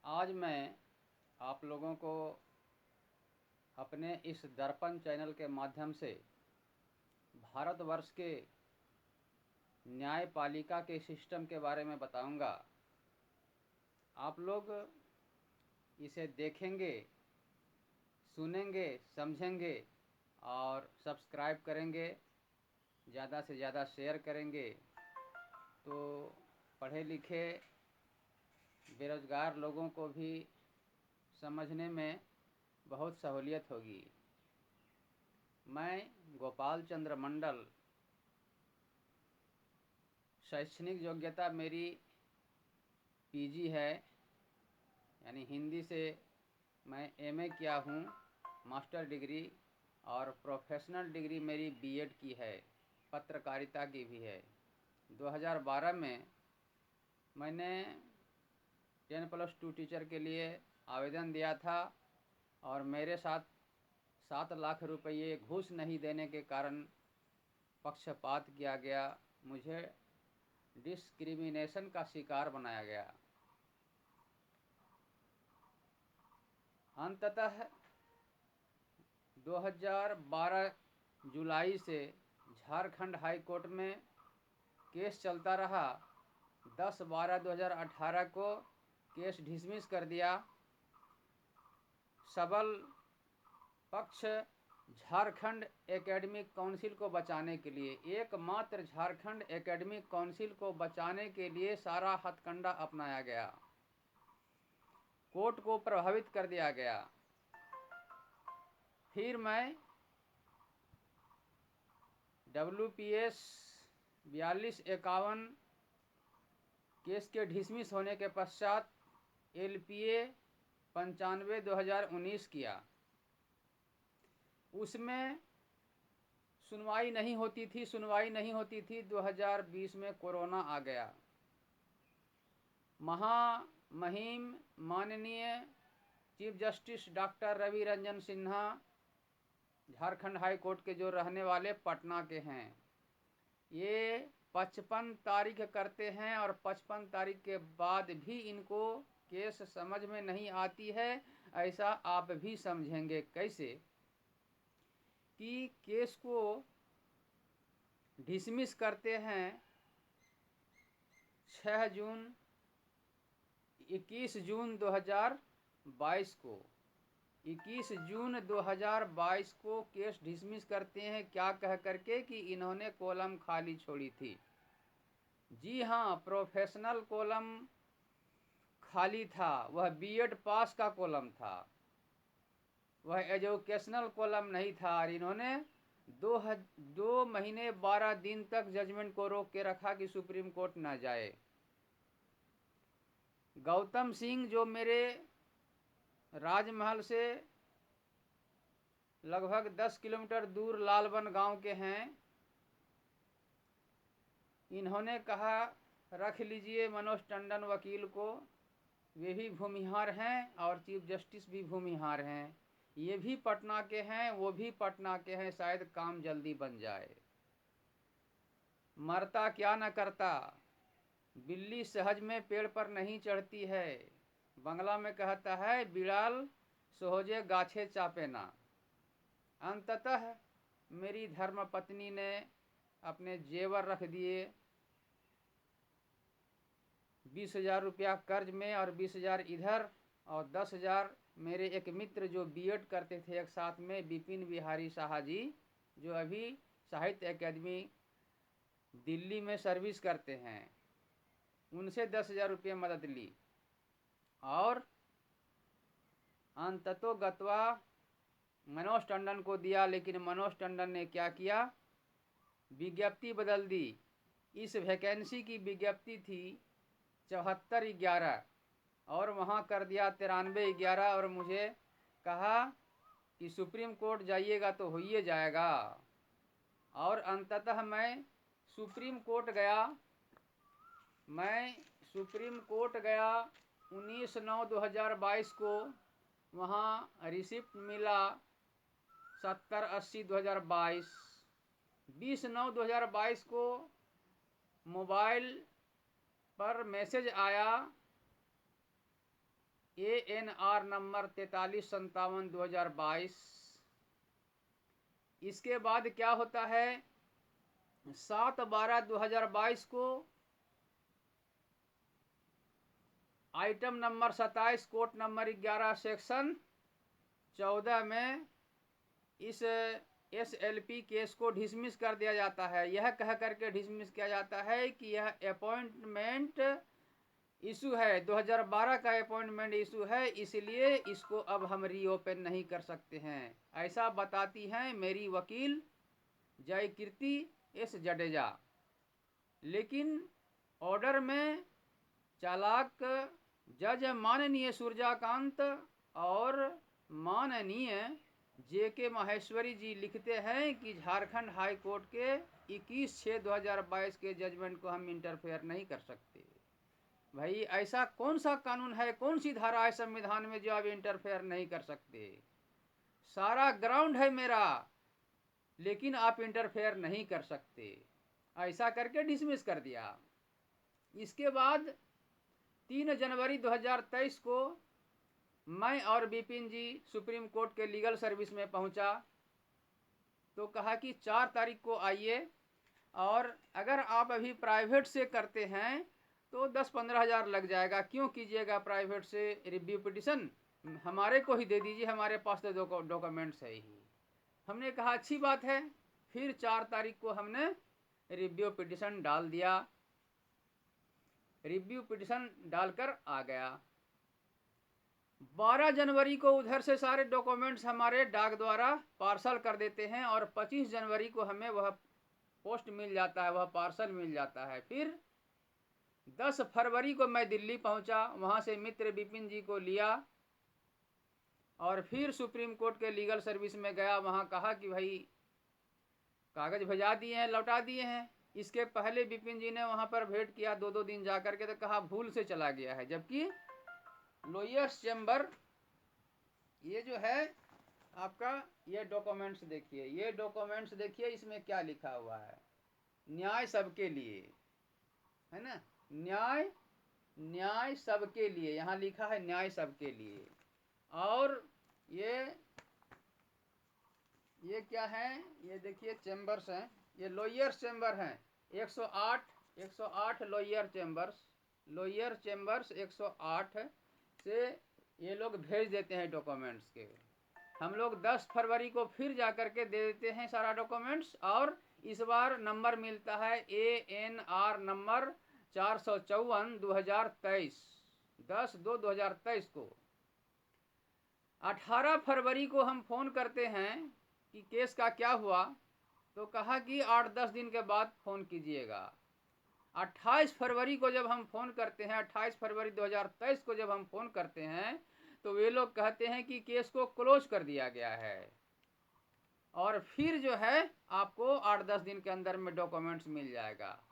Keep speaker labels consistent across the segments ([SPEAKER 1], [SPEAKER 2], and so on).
[SPEAKER 1] आज मैं आप लोगों को अपने इस दर्पण चैनल के माध्यम से भारतवर्ष के न्यायपालिका के सिस्टम के बारे में बताऊंगा। आप लोग इसे देखेंगे, सुनेंगे, समझेंगे और सब्सक्राइब करेंगे, ज़्यादा से ज़्यादा शेयर करेंगे तो पढ़े लिखे बेरोज़गार लोगों को भी समझने में बहुत सहूलियत होगी। मैं गोपाल चंद्र मंडल, शैक्षणिक योग्यता मेरी पीजी है, यानी हिंदी से मैं एमए किया हूँ, मास्टर डिग्री, और प्रोफेशनल डिग्री मेरी बीएड की है, पत्रकारिता की भी है। 2012 में मैंने 10+2 टीचर के लिए आवेदन दिया था और मेरे साथ 7 लाख रुपये घूस नहीं देने के कारण पक्षपात किया गया, मुझे डिस्क्रिमिनेशन का शिकार बनाया गया। अंततः 2012 जुलाई से झारखंड हाई कोर्ट में केस चलता रहा। 10/12/2018 को केस डिसमिस कर दिया। सबल पक्ष झारखंड एकेडमिक काउंसिल को बचाने के लिए, एकमात्र झारखंड एकेडमिक काउंसिल को बचाने के लिए सारा हथकंडा अपनाया गया, कोर्ट को प्रभावित कर दिया गया। फिर मैं WPS 4251 केस के डिसमिस होने के पश्चात LPA 95/2019 किया। उसमें सुनवाई नहीं होती थी। 2020 में कोरोना आ गया। महामहिम माननीय chief justice doctor Ravi Ranjan Sinha, Jharkhand high court के जो रहने वाले पटना के हैं, ये 55 तारीख करते हैं और 55 तारीख के बाद भी इनको केस समझ में नहीं आती है। ऐसा आप भी समझेंगे कैसे कि केस को डिसमिस करते हैं 21 जून 2022 को। 21 जून 2022 को केस डिसमिस करते हैं, क्या कह करके कि इन्होंने कॉलम खाली छोड़ी थी। जी हाँ, प्रोफेशनल कॉलम खाली था, वह बीएड पास का कॉलम था, वह एजुकेशनल कॉलम नहीं था। और इन्होंने 2 महीने 12 दिन तक जजमेंट को रोक के रखा कि सुप्रीम कोर्ट ना जाए। गौतम सिंह जो मेरे राजमहल से लगभग 10 किलोमीटर दूर लालबन गांव के हैं, इन्होंने कहा रख लीजिए मनोज टंडन वकील को, वे भी भूमिहार हैं और चीफ जस्टिस भी भूमिहार हैं, ये भी पटना के हैं, वो भी पटना के हैं, शायद काम जल्दी बन जाए। मरता क्या न करता, बिल्ली सहज में पेड़ पर नहीं चढ़ती है। बंगला में कहता है बिड़ाल सोहजे गाछे चापे ना। अंततः मेरी धर्मपत्नी ने अपने जेवर रख दिए 20,000 रुपया कर्ज में और 20,000 इधर, और 10,000 मेरे एक मित्र जो बीएड करते थे एक साथ में, विपिन बिहारी साहा जी, जो अभी साहित्य अकेदमी दिल्ली में सर्विस करते हैं, उनसे 10,000 रुपये मदद ली। और अंततोगत्वा मनोज टंडन को दिया, लेकिन मनोज टंडन ने क्या किया, विज्ञप्ति बदल दी। इस वैकेंसी की विज्ञप्ति थी 74/11 और वहाँ कर दिया 93/11, और मुझे कहा कि सुप्रीम कोर्ट जाइएगा तो हो ही जाएगा। और अंततः मैं सुप्रीम कोर्ट गया। 19/9/2022 को वहाँ रिसिप्ट मिला 70/80/2022। 20/9/2022 को मोबाइल पर मैसेज आया ANR नंबर 4357/2022। इसके बाद क्या होता है, 7/12/2022 को item number 27 court number 11 section 14 में इस SLP केस को डिसमिस कर दिया जाता है। यह कह करके डिसमिस किया जाता है कि यह अपॉइंटमेंट इशू है, 2012 का अपॉइंटमेंट इशू है, इसलिए इसको अब हम रीओपन नहीं कर सकते हैं। ऐसा बताती हैं मेरी वकील जयकीर्ति S जडेजा। लेकिन ऑर्डर में चालाक जज माननीय सूर्यकांत और माननीय JK माहेश्वरी जी लिखते हैं कि झारखंड हाई कोर्ट के 21/6/2022 के जजमेंट को हम इंटरफेयर नहीं कर सकते। भाई ऐसा कौन सा कानून है, कौन सी धारा है संविधान में जो आप इंटरफेयर नहीं कर सकते? सारा ग्राउंड है मेरा, लेकिन आप इंटरफेयर नहीं कर सकते। ऐसा करके डिसमिस कर दिया। इसके बाद 3 जनवरी 2023 को मैं और विपिन जी सुप्रीम कोर्ट के लीगल सर्विस में पहुंचा, तो कहा कि 4 तारीख को आइए, और अगर आप अभी प्राइवेट से करते हैं तो 10-15 हज़ार लग जाएगा, क्यों कीजिएगा प्राइवेट से रिव्यू पिटिशन, हमारे को ही दे दीजिए, हमारे पास तो डॉक्यूमेंट्स है ही। हमने कहा अच्छी बात है। फिर 4 तारीख को हमने रिव्यू पिटिशन डाल दिया। रिव्यू पिटिशन डालकर आ गया। 12 जनवरी को उधर से सारे डॉक्यूमेंट्स हमारे डाक द्वारा पार्सल कर देते हैं, और 25 जनवरी को हमें वह पोस्ट मिल जाता है, वह पार्सल मिल जाता है। फिर 10 फरवरी को मैं दिल्ली पहुंचा, वहां से मित्र विपिन जी को लिया और फिर सुप्रीम कोर्ट के लीगल सर्विस में गया। वहां कहा कि भाई कागज भेजा दिए हैं, लौटा दिए हैं। इसके पहले विपिन जी ने वहां पर भेंट किया 2-2 दिन जा करके, तो कहा भूल से चला गया है। जबकि लॉयर्स चैम्बर, ये जो है आपका, ये डॉक्यूमेंट्स देखिए, ये डॉक्यूमेंट्स देखिए, इसमें क्या लिखा हुआ है, न्याय सबके लिए, है ना, न्याय सबके लिए, यहाँ लिखा है न्याय सबके लिए। और ये क्या है, ये देखिए चैम्बर्स हैं, ये लॉयर्स चैम्बर हैं, 108 लॉयर चैम्बर्स 108 से ये लोग भेज देते हैं डॉक्यूमेंट्स के। हम लोग 10 फरवरी को फिर जा करके दे देते हैं सारा डॉक्यूमेंट्स, और इस बार नंबर मिलता है ANR नंबर 454/2023, 10/2/2023 को। 18 फरवरी को हम फ़ोन करते हैं कि केस का क्या हुआ, तो कहा कि 8-10 दिन के बाद फ़ोन कीजिएगा। 28 फरवरी को जब हम फ़ोन करते हैं, 28 फरवरी 2023 को जब हम फ़ोन करते हैं, तो वे लोग कहते हैं कि केस को क्लोज कर दिया गया है, और फिर जो है आपको 8-10 दिन के अंदर में डॉक्यूमेंट्स मिल जाएगा।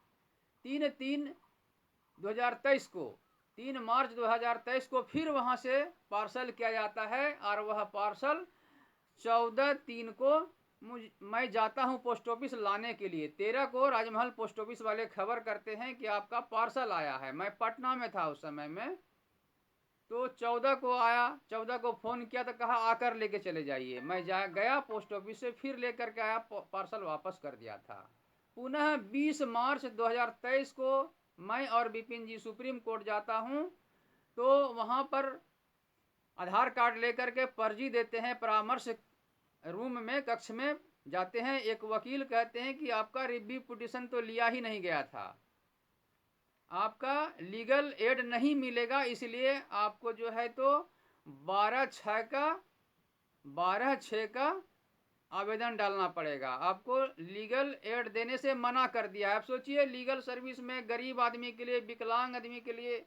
[SPEAKER 1] 3/3/2023 को, 3 मार्च 2023 को फिर वहां से पार्सल किया जाता है, और वह पार्सल 14/3 को मैं जाता हूं पोस्ट ऑफिस लाने के लिए। 13 को राजमहल पोस्ट ऑफिस वाले खबर करते हैं कि आपका पार्सल आया है। मैं पटना में था उस समय में, तो 14 को आया, 14 को फ़ोन किया तो कहा आकर लेके चले जाइए। मैं गया पोस्ट ऑफिस से, फिर लेकर के आया, पार्सल वापस कर दिया था। पुनः 20 मार्च 2023 को मैं और विपिन जी सुप्रीम कोर्ट जाता हूं, तो वहां पर आधार कार्ड लेकर के पर्ची देते हैं, परामर्श रूम में, कक्ष में जाते हैं। एक वकील कहते हैं कि आपका रिव्यू पिटिशन तो लिया ही नहीं गया था, आपका लीगल एड नहीं मिलेगा, इसलिए आपको जो है तो 12/6 का आवेदन डालना पड़ेगा, आपको लीगल एड देने से मना कर दिया है। आप सोचिए, लीगल सर्विस में गरीब आदमी के लिए, विकलांग आदमी के लिए,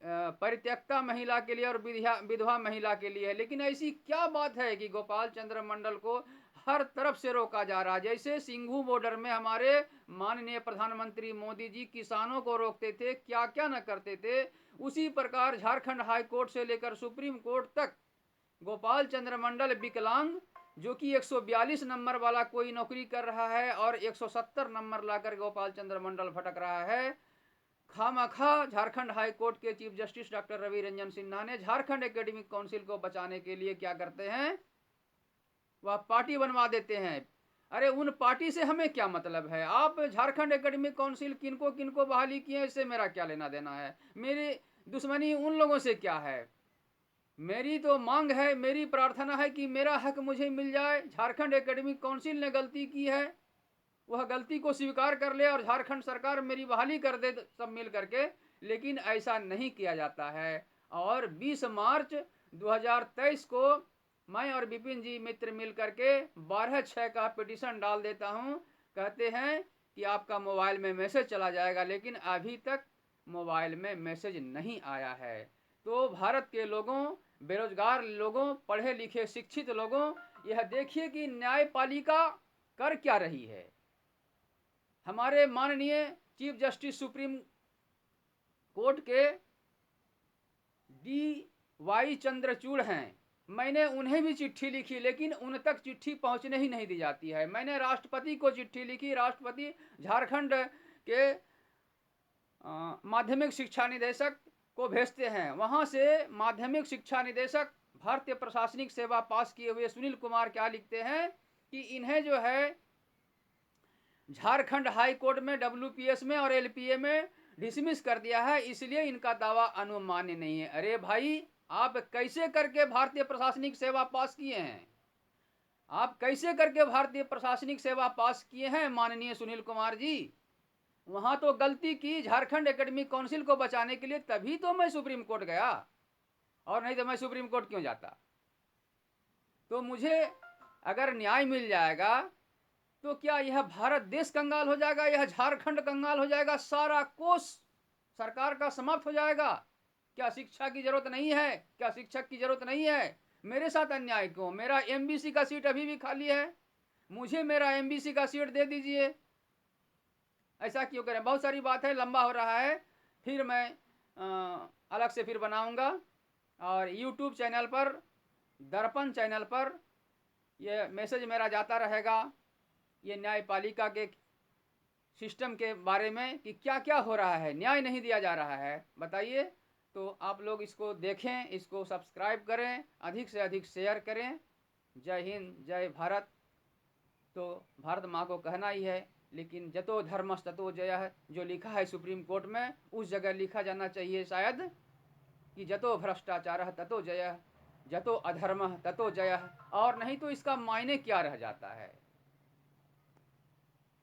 [SPEAKER 1] परित्यक्ता महिला के लिए और विधवा महिला के लिए है। लेकिन ऐसी क्या बात है कि गोपाल चंद्र मंडल को हर तरफ से रोका जा रहा है। जैसे सिंघू बॉर्डर में हमारे माननीय प्रधानमंत्री मोदी जी किसानों को रोकते थे, क्या क्या न करते थे, उसी प्रकार झारखंड हाई कोर्ट से लेकर सुप्रीम कोर्ट तक गोपाल चंद्र मंडल विकलांग, जो कि 142 नंबर वाला कोई नौकरी कर रहा है और 170 नंबर लाकर गोपाल चंद्र मंडल भटक रहा है, खामखा झारखंड हाई कोर्ट के chief justice doctor Ravi Ranjan Sinha ने झारखंड एकेडमिक काउंसिल को बचाने के लिए क्या करते हैं, वह पार्टी बनवा देते हैं। अरे उन पार्टी से हमें क्या मतलब है? आप झारखंड एकेडमिक काउंसिल किनको किनको बहाली किए, इससे मेरा क्या लेना देना है? मेरी दुश्मनी उन लोगों से क्या है? मेरी तो मांग है, मेरी प्रार्थना है कि मेरा हक मुझे मिल जाए। झारखंड एकेडमिक काउंसिल ने गलती की है, वह गलती को स्वीकार कर ले और झारखंड सरकार मेरी बहाली कर दे सब मिल करके, लेकिन ऐसा नहीं किया जाता है। और 20 मार्च 2023 को मैं और विपिन जी मित्र मिल करके 12/6 का पिटीशन डाल देता हूं। कहते हैं कि आपका मोबाइल में मैसेज चला जाएगा, लेकिन अभी तक मोबाइल में मैसेज नहीं आया है। तो भारत के लोगों, बेरोजगार लोगों, पढ़े लिखे शिक्षित लोगों, यह देखिए कि न्यायपालिका कर क्या रही है। हमारे माननीय चीफ जस्टिस सुप्रीम कोर्ट के DY चंद्रचूड़ हैं। मैंने उन्हें भी चिट्ठी लिखी, लेकिन उन तक चिट्ठी पहुंचने ही नहीं दी जाती है। मैंने राष्ट्रपति को चिट्ठी लिखी, राष्ट्रपति झारखंड के माध्यमिक शिक्षा निदेशक को भेजते हैं। वहां से माध्यमिक शिक्षा निदेशक भारतीय प्रशासनिक सेवा पास किए हुए सुनील कुमार क्या लिखते हैं कि इन्हें जो है झारखंड हाई कोर्ट में WPS में और LPA में डिसमिस कर दिया है, इसलिए इनका दावा अनुमान्य नहीं है। अरे भाई, आप कैसे करके भारतीय प्रशासनिक सेवा पास किए हैं? आप कैसे करके भारतीय प्रशासनिक सेवा पास किए हैं माननीय सुनील कुमार जी? वहां तो गलती की झारखंड एकेडमिक काउंसिल को बचाने के लिए, तभी तो मैं सुप्रीम कोर्ट गया, और नहीं तो मैं सुप्रीम कोर्ट क्यों जाता? तो मुझे अगर न्याय मिल जाएगा तो क्या यह भारत देश कंगाल हो जाएगा? यह झारखंड कंगाल हो जाएगा? सारा कोष सरकार का समाप्त हो जाएगा? क्या शिक्षा की जरूरत नहीं है? क्या शिक्षक की जरूरत नहीं है? मेरे साथ अन्याय क्यों? मेरा MBC का सीट अभी भी खाली है, मुझे मेरा MBC का सीट दे दीजिए। ऐसा क्यों करें? बहुत सारी बात है, लंबा हो रहा है, फिर मैं अलग से फिर बनाऊंगा। और YouTube चैनल पर, दर्पण चैनल पर यह मैसेज मेरा जाता रहेगा, ये न्यायपालिका के सिस्टम के बारे में कि क्या क्या हो रहा है, न्याय नहीं दिया जा रहा है। बताइए। तो आप लोग इसको देखें, इसको सब्सक्राइब करें, अधिक से अधिक शेयर करें। जय हिंद, जय भारत। तो भारत माँ को कहना ही है, लेकिन जतो धर्मस् ततो जयः जो लिखा है सुप्रीम कोर्ट में, उस जगह लिखा जाना चाहिए शायद कि जतो भ्रष्टाचारः ततो जयः, जतो अधर्मः ततो जयः। और नहीं तो इसका मायने क्या रह जाता है?